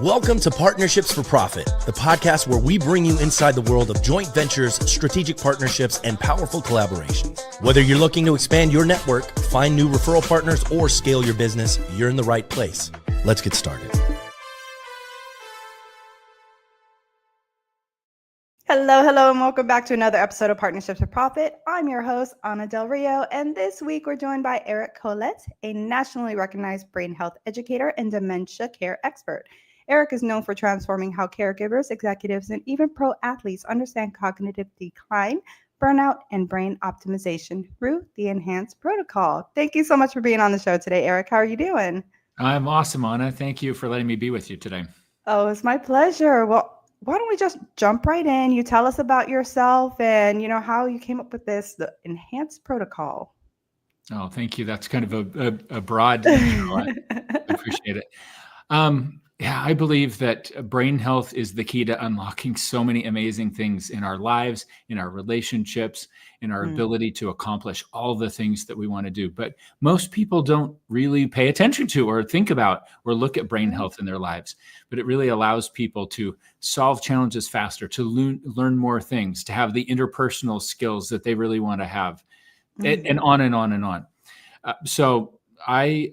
Welcome to Partnerships for Profit, the podcast where we bring you inside the world of joint ventures, strategic partnerships, and powerful collaborations. Whether you're looking to expand your network, find new referral partners, or scale your business, you're in the right place. Let's get started. Hello, and welcome back to another episode of Partnerships for Profit. I'm your host, Ana Del Rio, and this week we're joined by Eric Collett, a nationally recognized brain health educator and dementia care expert. Eric is known for transforming how caregivers, executives, and even pro athletes understand cognitive decline, burnout, and brain optimization through the Enhanced Protocol. Thank you so much for being on the show today, Eric. How are you doing? I'm awesome, Ana. Thank you for letting me be with you today. Oh, it's my pleasure. Well, why don't we just jump right in? You tell us about yourself and, how you came up with the Enhanced Protocol. Oh, thank you. That's kind of a broad intro. I appreciate it. I believe that brain health is the key to unlocking so many amazing things in our lives, in our relationships, in our ability to accomplish all the things that we want to do. But most people don't really pay attention to or think about or look at brain health in their lives. But it really allows people to solve challenges faster, to learn more things, to have the interpersonal skills that they really want to have, and on and on and on. So I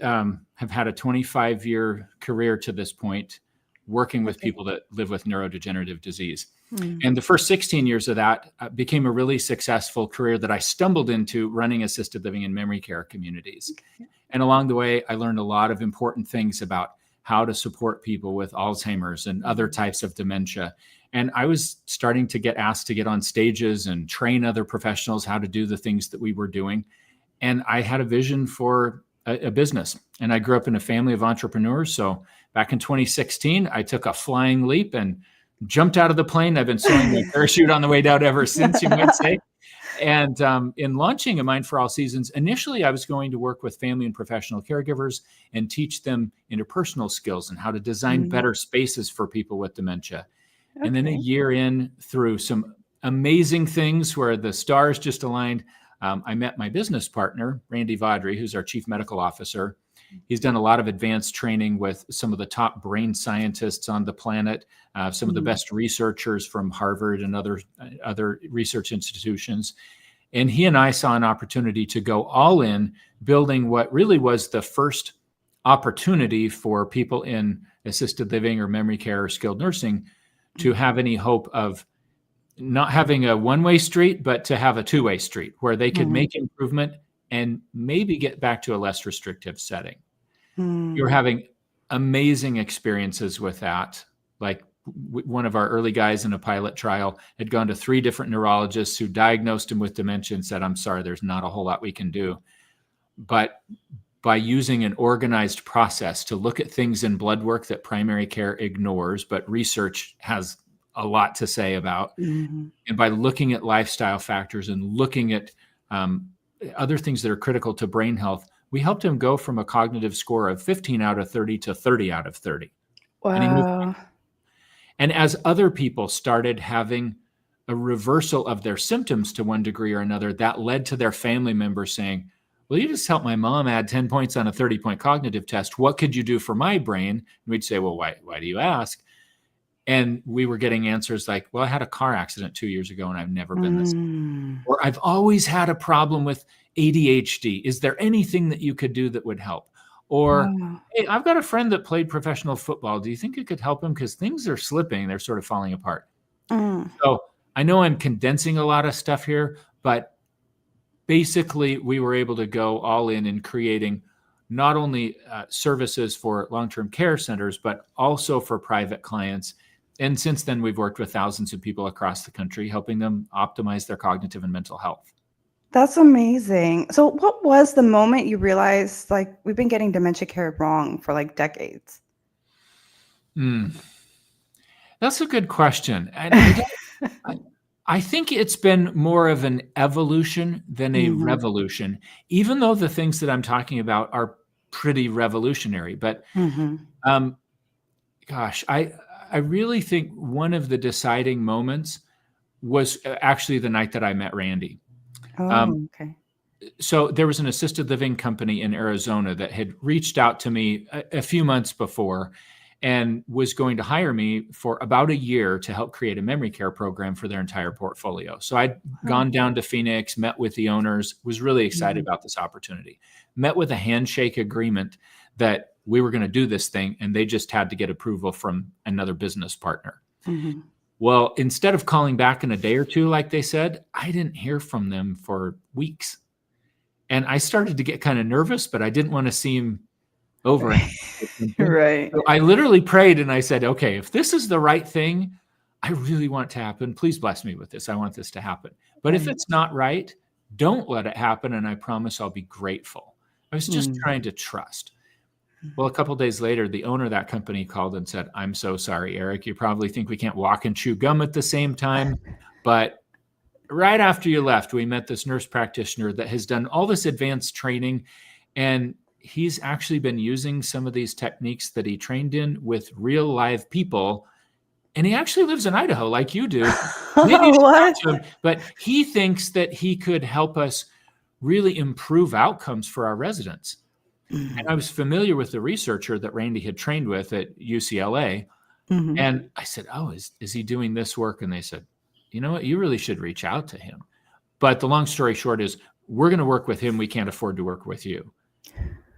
have had a 25-year career to this point, working with people that live with neurodegenerative disease. And the first 16 years of that became a really successful career that I stumbled into running assisted living and memory care communities. And along the way, I learned a lot of important things about how to support people with Alzheimer's and other types of dementia. And I was starting to get asked to get on stages and train other professionals how to do the things that we were doing. And I had a vision for a business. And I grew up in a family of entrepreneurs. So back in 2016, I took a flying leap and jumped out of the plane. I've been sewing my parachute on the way down ever since, you might say. And in launching A Mind for All Seasons, initially I was going to work with family and professional caregivers and teach them interpersonal skills and how to design better spaces for people with dementia. And then a year in, through some amazing things where the stars just aligned, I met my business partner, Randy Vaudry, who's our chief medical officer. He's done a lot of advanced training with some of the top brain scientists on the planet, some of the best researchers from Harvard and other research institutions. And he and I saw an opportunity to go all in building what really was the first opportunity for people in assisted living or memory care or skilled nursing to have any hope of not having a one-way street, but to have a two-way street where they could make improvement and maybe get back to a less restrictive setting. You're having amazing experiences with that. Like one of our early guys in a pilot trial had gone to 3 different neurologists who diagnosed him with dementia and said, "I'm sorry, there's not a whole lot we can do." But by using an organized process to look at things in blood work that primary care ignores, but research has a lot to say about. And by looking at lifestyle factors and looking at other things that are critical to brain health, we helped him go from a cognitive score of 15 out of 30 to 30 out of 30. Wow. And as other people started having a reversal of their symptoms to one degree or another, that led to their family members saying, "Well, you just helped my mom add 10 points on a 30-point cognitive test. What could you do for my brain?" And we'd say, "Well, why do you ask?" And we were getting answers like, "Well, I had a car accident 2 years ago and I've never been this." Or, "I've always had a problem with ADHD. Is there anything that you could do that would help?" Or, "Hey, I've got a friend that played professional football. Do you think you could help him? Because things are slipping. They're sort of falling apart." So I know I'm condensing a lot of stuff here, but basically we were able to go all in creating not only services for long-term care centers, but also for private clients. And since then, we've worked with thousands of people across the country, helping them optimize their cognitive and mental health. That's amazing. So what was the moment you realized, we've been getting dementia care wrong for decades? That's a good question. I think it's been more of an evolution than a revolution, even though the things that I'm talking about are pretty revolutionary. But I really think one of the deciding moments was actually the night that I met Randy. Okay. So there was an assisted living company in Arizona that had reached out to me a few months before, and was going to hire me for about a year to help create a memory care program for their entire portfolio. So I'd gone down to Phoenix, met with the owners, was really excited about this opportunity, met with a handshake agreement that we were going to do this thing, and they just had to get approval from another business partner. Mm-hmm. Well, instead of calling back in a day or two, like they said, I didn't hear from them for weeks. And I started to get kind of nervous, but I didn't want to seem over. Right. So I literally prayed and I said, okay, if this is the right thing, I really want it to happen. Please bless me with this. I want this to happen. But if it's not right, don't let it happen. And I promise I'll be grateful. I was just trying to trust. Well, a couple of days later, the owner of that company called and said, I'm so sorry, Eric. You probably think we can't walk and chew gum at the same time. But right after you left, we met this nurse practitioner that has done all this advanced training. And he's actually been using some of these techniques that he trained in with real live people. And he actually lives in Idaho like you do. Maybe you talk to him, but he thinks that he could help us really improve outcomes for our residents. And I was familiar with the researcher that Randy had trained with at UCLA. And I said, oh, is he doing this work? And they said, you know what, you really should reach out to him. But the long story short is we're going to work with him. We can't afford to work with you.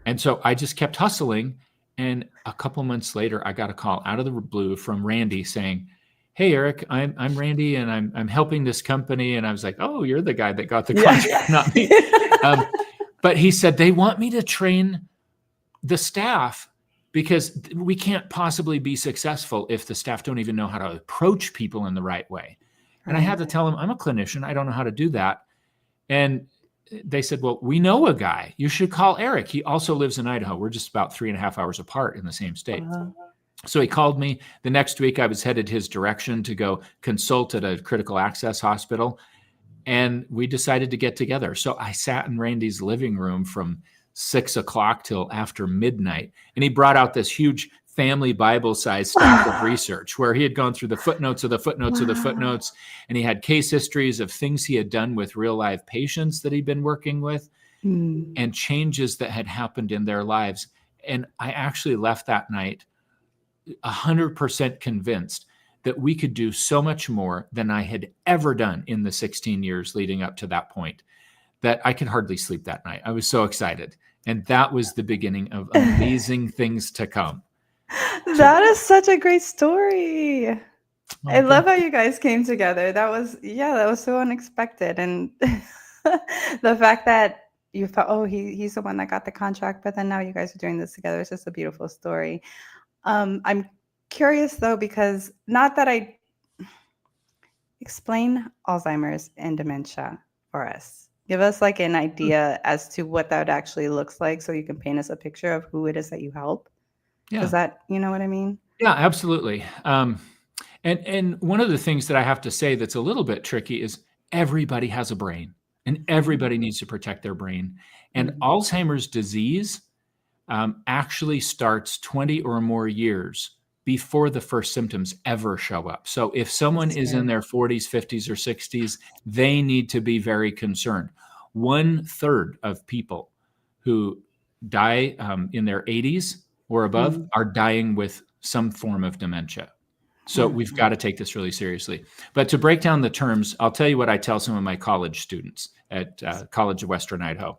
And so I just kept hustling. And a couple months later, I got a call out of the blue from Randy saying, hey, Eric, I'm Randy and I'm helping this company. And I was like, oh, you're the guy that got the contract, not me. But he said, they want me to train the staff because we can't possibly be successful if the staff don't even know how to approach people in the right way. And I had to tell him, I'm a clinician. I don't know how to do that. And they said, well, we know a guy. You should call Eric. He also lives in Idaho. We're just about 3.5 hours apart in the same state. So he called me. The next week, I was headed his direction to go consult at a critical access hospital. And we decided to get together. So I sat in Randy's living room from 6 o'clock till after midnight. And he brought out this huge family Bible-sized stack of research where he had gone through the footnotes of the footnotes of the footnotes. And he had case histories of things he had done with real live patients that he'd been working with and changes that had happened in their lives. And I actually left that night 100% convinced that we could do so much more than I had ever done in the 16 years leading up to that point, that I could hardly sleep that night. I was so excited. And that was the beginning of amazing things to come. That is such a great story. I love how you guys came together. That was so unexpected. And the fact that you thought, oh, he's the one that got the contract, but then now you guys are doing this together. It's just a beautiful story. I'm curious though, because not that I explain Alzheimer's and dementia for us. Give us like an idea as to what that actually looks like so you can paint us a picture of who it is that you help. Yeah. Is that, you know what I mean? Yeah, absolutely. And one of the things that I have to say that's a little bit tricky is everybody has a brain and everybody needs to protect their brain. And Alzheimer's disease actually starts 20 or more years before the first symptoms ever show up. So if someone is in their 40s, 50s, or 60s, they need to be very concerned. 1/3 of people who die in their 80s or above are dying with some form of dementia. So we've got to take this really seriously. But to break down the terms, I'll tell you what I tell some of my college students at College of Western Idaho.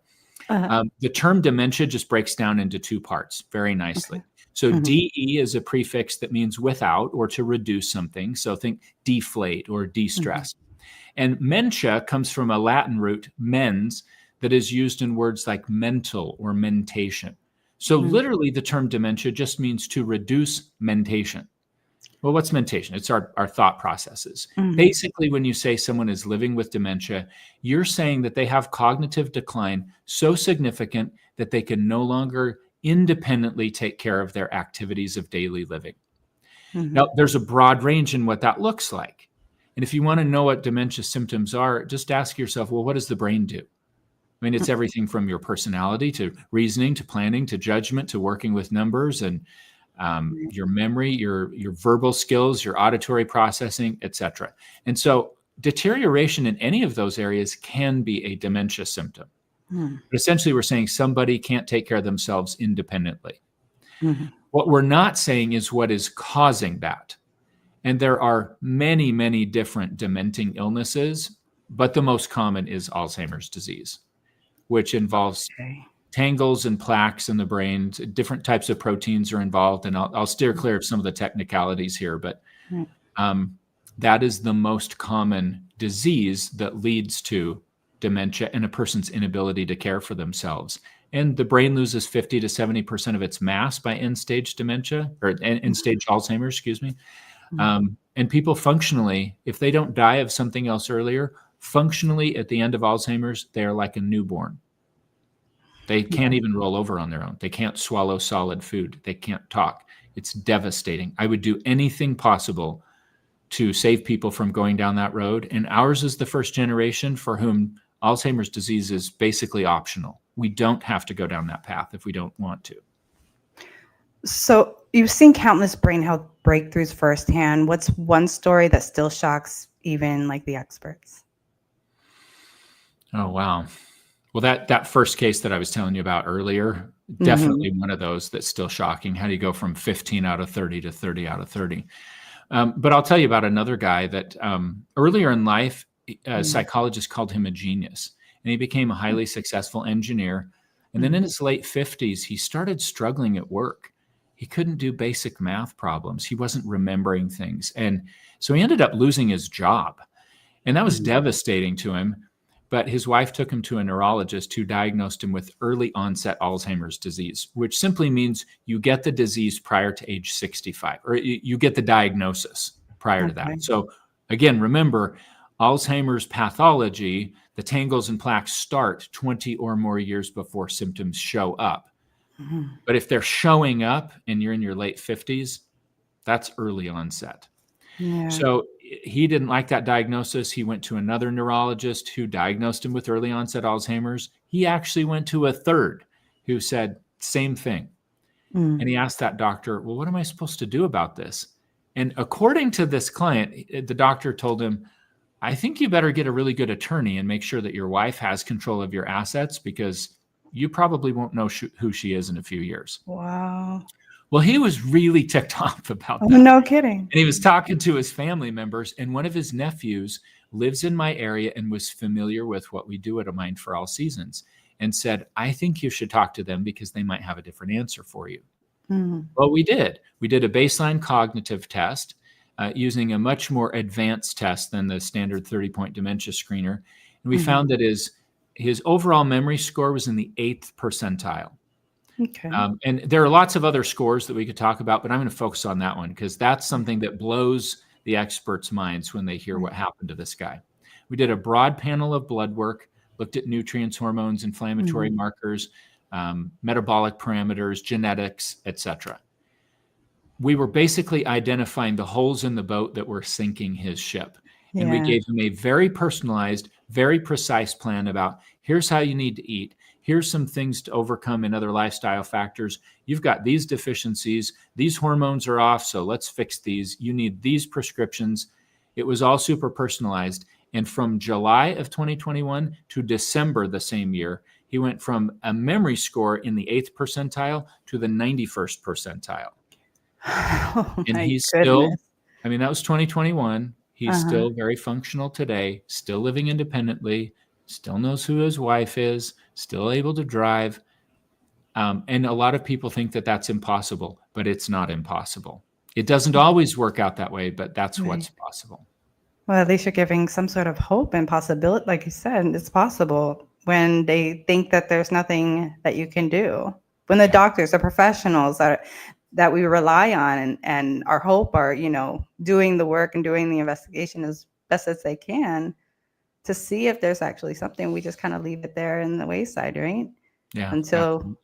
The term dementia just breaks down into 2 parts very nicely. Okay. So DE is a prefix that means without or to reduce something. So think deflate or de-stress. And mentia comes from a Latin root, mens, that is used in words like mental or mentation. So literally the term dementia just means to reduce mentation. Well, what's mentation? It's our thought processes. Basically, when you say someone is living with dementia, you're saying that they have cognitive decline so significant that they can no longer independently take care of their activities of daily living. Now, there's a broad range in what that looks like. And if you want to know what dementia symptoms are, just ask yourself, well, what does the brain do? I mean, it's everything from your personality to reasoning, to planning, to judgment, to working with numbers and your memory, your verbal skills, your auditory processing, etc. And so deterioration in any of those areas can be a dementia symptom. But essentially, we're saying somebody can't take care of themselves independently. What we're not saying is what is causing that. And there are many, many different dementing illnesses, but the most common is Alzheimer's disease, which involves tangles and plaques in the brain. Different types of proteins are involved, and I'll steer clear of some of the technicalities here, but that is the most common disease that leads to dementia and a person's inability to care for themselves. And the brain loses 50 to 70% of its mass by end-stage dementia, or end-stage Alzheimer's, excuse me. And people functionally, if they don't die of something else earlier, functionally at the end of Alzheimer's, they are like a newborn. They can't even roll over on their own. They can't swallow solid food. They can't talk. It's devastating. I would do anything possible to save people from going down that road. And ours is the first generation for whom Alzheimer's disease is basically optional. We don't have to go down that path if we don't want to. So you've seen countless brain health breakthroughs firsthand. What's one story that still shocks even like the experts? Oh, wow. Well, that first case that I was telling you about earlier, definitely one of those that's still shocking. How do you go from 15 out of 30 to 30 out of 30? But I'll tell you about another guy that earlier in life, a psychologist called him a genius, and he became a highly successful engineer. And then in his late 50s, he started struggling at work. He couldn't do basic math problems. He wasn't remembering things. And so he ended up losing his job. And that was devastating to him. But his wife took him to a neurologist who diagnosed him with early onset Alzheimer's disease, which simply means you get the disease prior to age 65, or you get the diagnosis prior to that. So again, remember, Alzheimer's pathology, the tangles and plaques start 20 or more years before symptoms show up. But if they're showing up and you're in your late 50s, that's early onset. So he didn't like that diagnosis. He went to another neurologist who diagnosed him with early onset Alzheimer's. He actually went to a third who said, same thing. And he asked that doctor, well, what am I supposed to do about this? And according to this client, the doctor told him, I think you better get a really good attorney and make sure that your wife has control of your assets, because you probably won't know who she is in a few years. Wow. Well, he was really ticked off about that. No kidding. And he was talking to his family members, and one of his nephews lives in my area and was familiar with what we do at A Mind for All Seasons, and said, I think you should talk to them because they might have a different answer for you. Well, we did. We did a baseline cognitive test using a much more advanced test than the standard 30-point dementia screener. And we found that his overall memory score was in the 8th percentile. And there are lots of other scores that we could talk about, but I'm going to focus on that one because that's something that blows the experts' minds when they hear what happened to this guy. We did a broad panel of blood work, looked at nutrients, hormones, inflammatory markers, metabolic parameters, genetics, etc. We were basically identifying the holes in the boat that were sinking his ship. And we gave him a very personalized, very precise plan about here's how you need to eat. Here's some things to overcome in other lifestyle factors. You've got these deficiencies. These hormones are off, so let's fix these. You need these prescriptions. It was all super personalized. And from July of 2021 to December the same year, he went from a memory score in the 8th percentile to the 91st percentile. And he's still, I mean, that was 2021. He's still very functional today, still living independently, still knows who his wife is, still able to drive. And a lot of people think that that's impossible, but it's not impossible. It doesn't always work out that way, but that's what's possible. Well, at least you're giving some sort of hope and possibility. Like you said, it's possible when they think that there's nothing that you can do. When the doctors, the professionals that we rely on and our hope are, doing the work and doing the investigation as best as they can to see if there's actually something, we just kind of leave it there in the wayside, right? Yeah. Until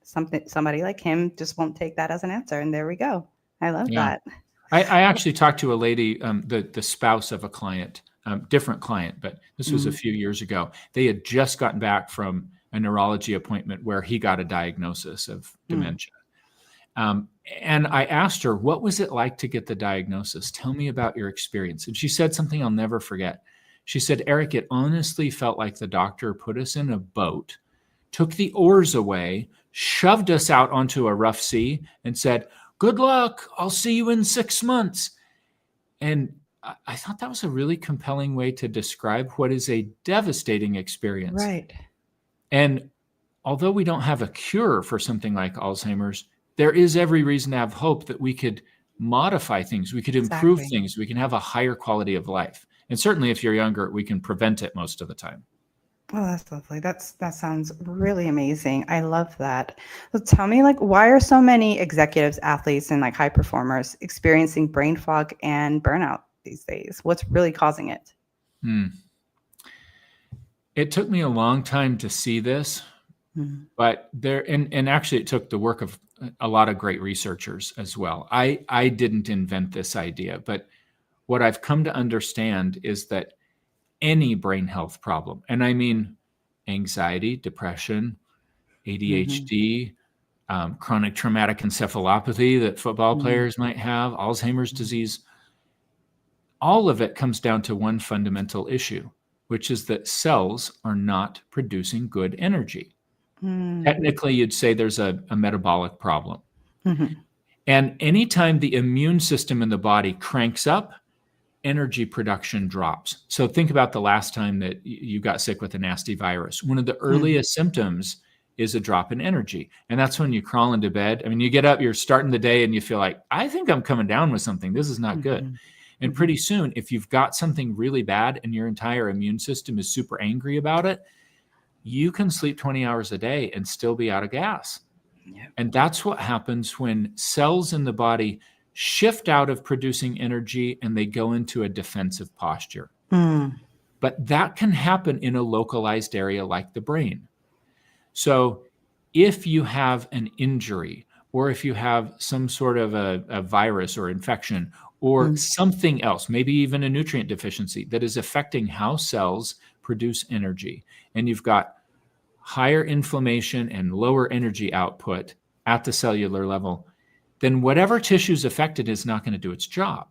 somebody like him just won't take that as an answer. And there we go. I love that. I actually talked to a lady, the spouse of a client, different client, but this was a few years ago. They had just gotten back from a neurology appointment where he got a diagnosis of dementia. And I asked her, what was it like to get the diagnosis? Tell me about your experience. And she said something I'll never forget. She said, Eric, it honestly felt like the doctor put us in a boat, took the oars away, shoved us out onto a rough sea, and said, "Good luck. I'll see you in 6 months." And I thought that was a really compelling way to describe what is a devastating experience. Right. And although we don't have a cure for something like Alzheimer's, there is every reason to have hope that we could modify things, we could improve things, we can have a higher quality of life. And certainly if you're younger, we can prevent it most of the time. Oh, that's lovely. That sounds really amazing. I love that. So tell me, like, why are so many executives, athletes, and like high performers experiencing brain fog and burnout these days? What's really causing it? It took me a long time to see this, but and actually it took the work of a lot of great researchers as well. I didn't invent this idea, but what I've come to understand is that any brain health problem, and I mean anxiety, depression, ADHD, chronic traumatic encephalopathy that football players might have, Alzheimer's disease, all of it comes down to one fundamental issue, which is that cells are not producing good energy. Technically, you'd say there's a metabolic problem. And anytime the immune system in the body cranks up, energy production drops. So think about the last time that you got sick with a nasty virus. One of the earliest symptoms is a drop in energy. And that's when you crawl into bed. I mean, you get up, you're starting the day and you feel like, I think I'm coming down with something. This is not good. And pretty soon, if you've got something really bad and your entire immune system is super angry about it, you can sleep 20 hours a day and still be out of gas. And that's what happens when cells in the body shift out of producing energy and they go into a defensive posture. But that can happen in a localized area like the brain. So if you have an injury, or if you have some sort of a virus or infection, or something else, maybe even a nutrient deficiency that is affecting how cells produce energy, and you've got higher inflammation and lower energy output at the cellular level, then whatever tissue is affected is not going to do its job.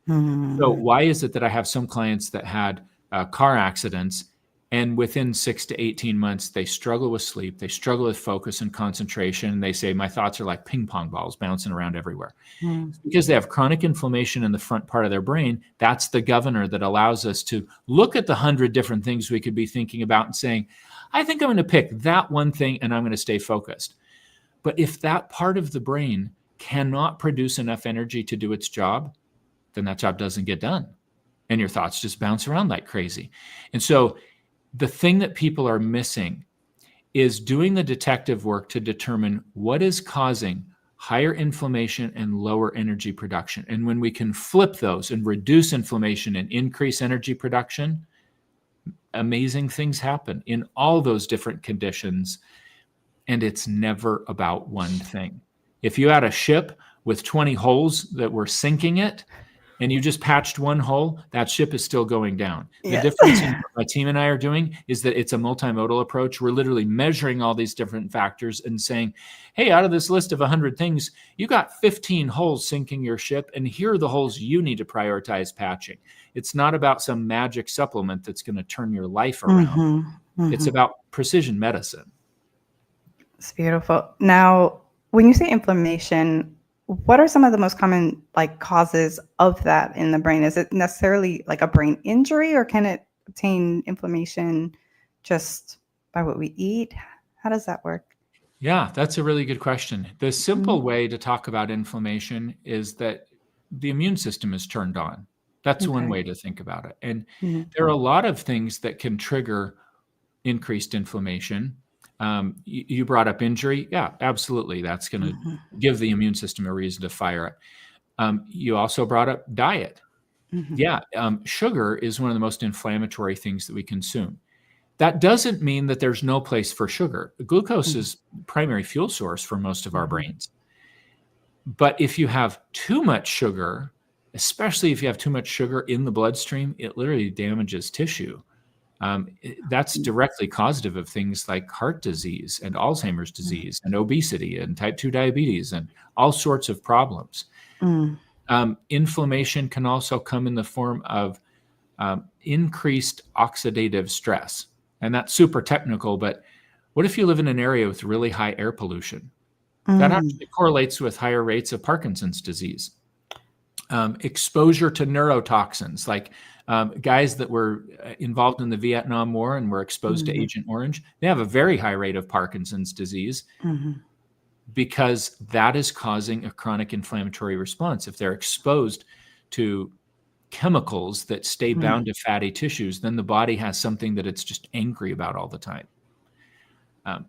So why is it that I have some clients that had car accidents, and within 6 to 18 months, they struggle with sleep, they struggle with focus and concentration, and they say, my thoughts are like ping pong balls bouncing around everywhere. It's because they have chronic inflammation in the front part of their brain. That's the governor that allows us to look at the 100 different things we could be thinking about and saying, I think I'm going to pick that one thing and I'm going to stay focused. But if that part of the brain cannot produce enough energy to do its job, then that job doesn't get done. And your thoughts just bounce around like crazy. And so the thing that people are missing is doing the detective work to determine what is causing higher inflammation and lower energy production. And when we can flip those and reduce inflammation and increase energy production, amazing things happen in all those different conditions. And it's never about one thing. If you had a ship with 20 holes that were sinking it, and you just patched one hole, that ship is still going down. The difference in what my team and I are doing is that it's a multimodal approach. We're literally measuring all these different factors and saying, hey, out of this list of 100 things, you got 15 holes sinking your ship, and here are the holes you need to prioritize patching. It's not about some magic supplement that's going to turn your life around. It's about precision medicine. It's beautiful. Now, when you say inflammation, what are some of the most common like causes of that in the brain? Is it necessarily like a brain injury, or can it obtain inflammation just by what we eat? How does that work? Yeah, that's a really good question. The simple way to talk about inflammation is that the immune system is turned on. That's one way to think about it. And there are a lot of things that can trigger increased inflammation. You brought up injury. Yeah, absolutely. That's going to give the immune system a reason to fire it. You also brought up diet. Yeah, sugar is one of the most inflammatory things that we consume. That doesn't mean that there's no place for sugar. Glucose is primary fuel source for most of our brains. But if you have too much sugar, especially if you have too much sugar in the bloodstream, it literally damages tissue. That's directly causative of things like heart disease and Alzheimer's disease and obesity and type 2 diabetes and all sorts of problems. Inflammation can also come in the form of increased oxidative stress. And that's super technical, but What if you live in an area with really high air pollution? That actually correlates with higher rates of Parkinson's disease. Exposure to neurotoxins, like guys that were involved in the Vietnam War and were exposed to Agent Orange, they have a very high rate of Parkinson's disease because that is causing a chronic inflammatory response. If they're exposed to chemicals that stay bound to fatty tissues, then the body has something that it's just angry about all the time.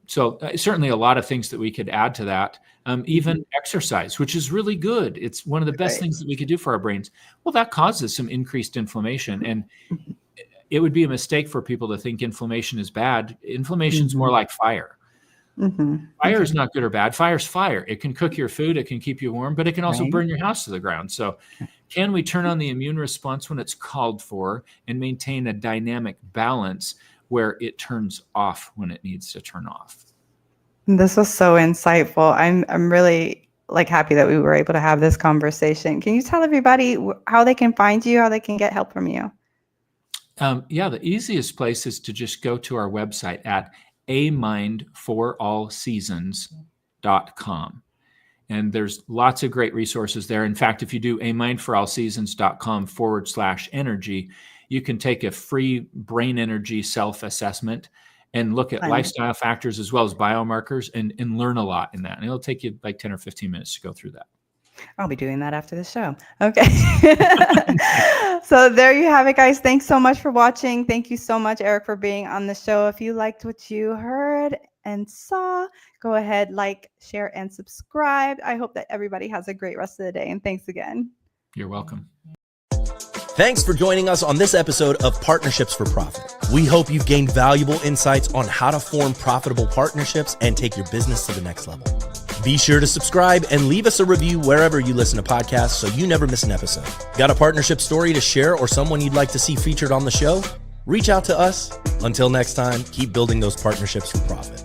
So certainly a lot of things that we could add to that, even exercise, which is really good. It's one of the best things that we could do for our brains. Well, that causes some increased inflammation, and it would be a mistake for people to think inflammation is bad. Inflammation is more like fire. Fire is not good or bad. Fire's fire. It can cook your food. It can keep you warm, but it can also burn your house to the ground. So can we turn on the immune response when it's called for and maintain a dynamic balance where it turns off when it needs to turn off? This was so insightful. I'm really happy that we were able to have this conversation. Can you tell everybody how they can find you, how they can get help from you? The easiest place is to just go to our website at amindforallseasons.com. And there's lots of great resources there. In fact, if you do amindforallseasons.com/energy, you can take a free brain energy self-assessment and look at lifestyle factors as well as biomarkers and learn a lot in that. And it'll take you like 10 or 15 minutes to go through that. I'll be doing that after the show. Okay. So there you have it, guys. Thanks so much for watching. Thank you so much, Eric, for being on the show. If you liked what you heard and saw, go ahead, like, share, and subscribe. I hope that everybody has a great rest of the day. And thanks again. You're welcome. Thanks for joining us on this episode of Partnerships for Profit. We hope you've gained valuable insights on how to form profitable partnerships and take your business to the next level. Be sure to subscribe and leave us a review wherever you listen to podcasts so you never miss an episode. Got a partnership story to share or someone you'd like to see featured on the show? Reach out to us. Until next time, keep building those partnerships for profit.